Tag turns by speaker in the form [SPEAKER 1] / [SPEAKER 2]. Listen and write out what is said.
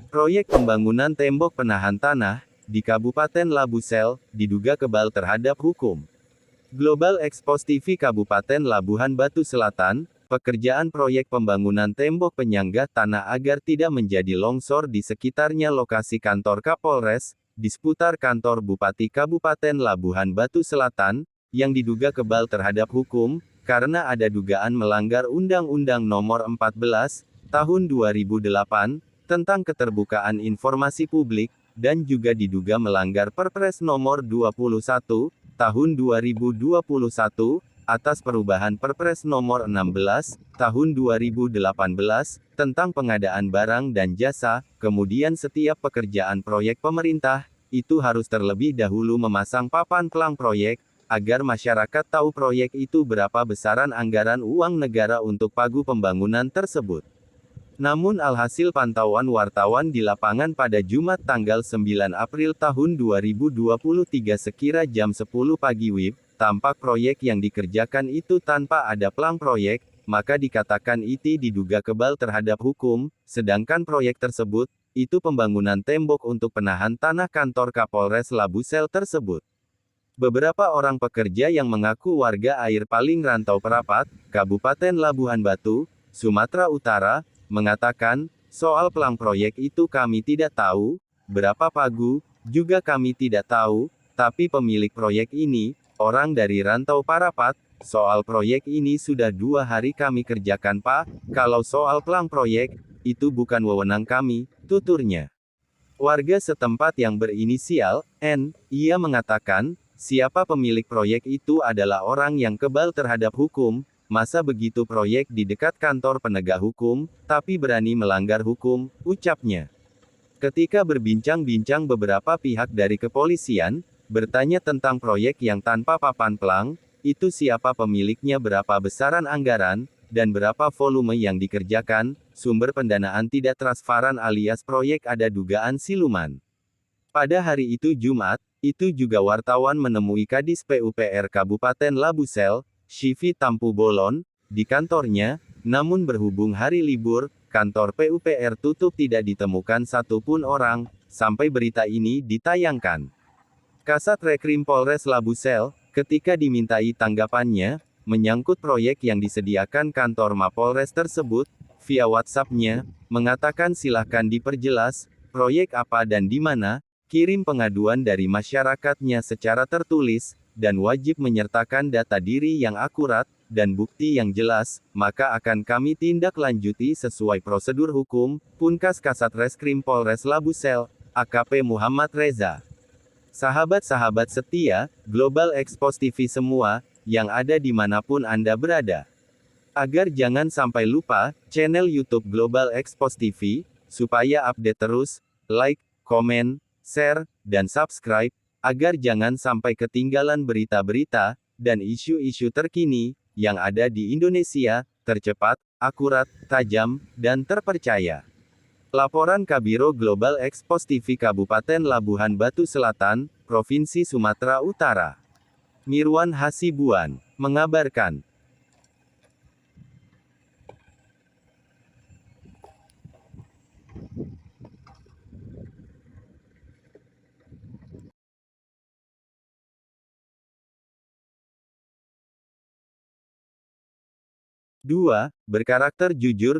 [SPEAKER 1] Proyek pembangunan tembok penahan tanah di Kabupaten Labusel diduga kebal terhadap hukum. Global Expos TV Kabupaten Labuhan Batu Selatan, pekerjaan proyek pembangunan tembok penyangga tanah agar tidak menjadi longsor di sekitarnya lokasi kantor Kapolres, di seputar kantor Bupati Kabupaten Labuhan Batu Selatan, yang diduga kebal terhadap hukum, karena ada dugaan melanggar Undang-Undang Nomor 14, Tahun 2008, tentang keterbukaan informasi publik, dan juga diduga melanggar Perpres Nomor 21, Tahun 2021, atas perubahan Perpres Nomor 16, Tahun 2018, tentang pengadaan barang dan jasa. Kemudian setiap pekerjaan proyek pemerintah, itu harus terlebih dahulu memasang papan pelang proyek, agar masyarakat tahu proyek itu berapa besaran anggaran uang negara untuk pagu pembangunan tersebut. Namun alhasil pantauan wartawan di lapangan pada Jumat tanggal 9 April tahun 2023 sekira jam 10 pagi WIB, tampak proyek yang dikerjakan itu tanpa ada pelang proyek, maka dikatakan IT diduga kebal terhadap hukum, sedangkan proyek tersebut, itu pembangunan tembok untuk penahan tanah kantor Kapolres Labusel tersebut. Beberapa orang pekerja yang mengaku warga Air Paling Rantau Perapat, Kabupaten Labuhan Batu, Sumatera Utara, mengatakan, soal pelang proyek itu kami tidak tahu, berapa pagu, juga kami tidak tahu, tapi pemilik proyek ini, orang dari Rantau Parapat, soal proyek ini sudah 2 hari kami kerjakan Pak, kalau soal pelang proyek, itu bukan wewenang kami, tuturnya. Warga setempat yang berinisial N, ia mengatakan, siapa pemilik proyek itu adalah orang yang kebal terhadap hukum. Masa begitu proyek di dekat kantor penegak hukum, tapi berani melanggar hukum, ucapnya. Ketika berbincang-bincang beberapa pihak dari kepolisian, bertanya tentang proyek yang tanpa papan pelang, itu siapa pemiliknya, berapa besaran anggaran, dan berapa volume yang dikerjakan, sumber pendanaan tidak transparan alias proyek ada dugaan siluman. Pada hari itu Jumat, itu juga wartawan menemui Kadis PUPR Kabupaten Labusel, Shivi Tampu Bolon, di kantornya, namun berhubung hari libur, kantor PUPR tutup, tidak ditemukan satupun orang, sampai berita ini ditayangkan. Kasat Reskrim Polres Labusel, ketika dimintai tanggapannya, menyangkut proyek yang disediakan kantor Mapolres tersebut, via WhatsApp-nya, mengatakan silahkan diperjelas, proyek apa dan di mana, kirim pengaduan dari masyarakatnya secara tertulis, dan wajib menyertakan data diri yang akurat, dan bukti yang jelas, maka akan kami tindak lanjuti sesuai prosedur hukum, pungkas Kasat Reskrim Polres Labusel, AKP Muhammad Reza. Sahabat-sahabat setia, Global Expos TV semua, yang ada dimanapun Anda berada. Agar jangan sampai lupa, channel YouTube Global Expos TV, supaya update terus, like, komen, share, dan subscribe, agar jangan sampai ketinggalan berita-berita, dan isu-isu terkini, yang ada di Indonesia, tercepat, akurat, tajam, dan terpercaya. Laporan Kabiro Global Expos TV Kabupaten Labuhan Batu Selatan, Provinsi Sumatera Utara. Mirwan Hasibuan, mengabarkan. Dua, berkarakter jujur,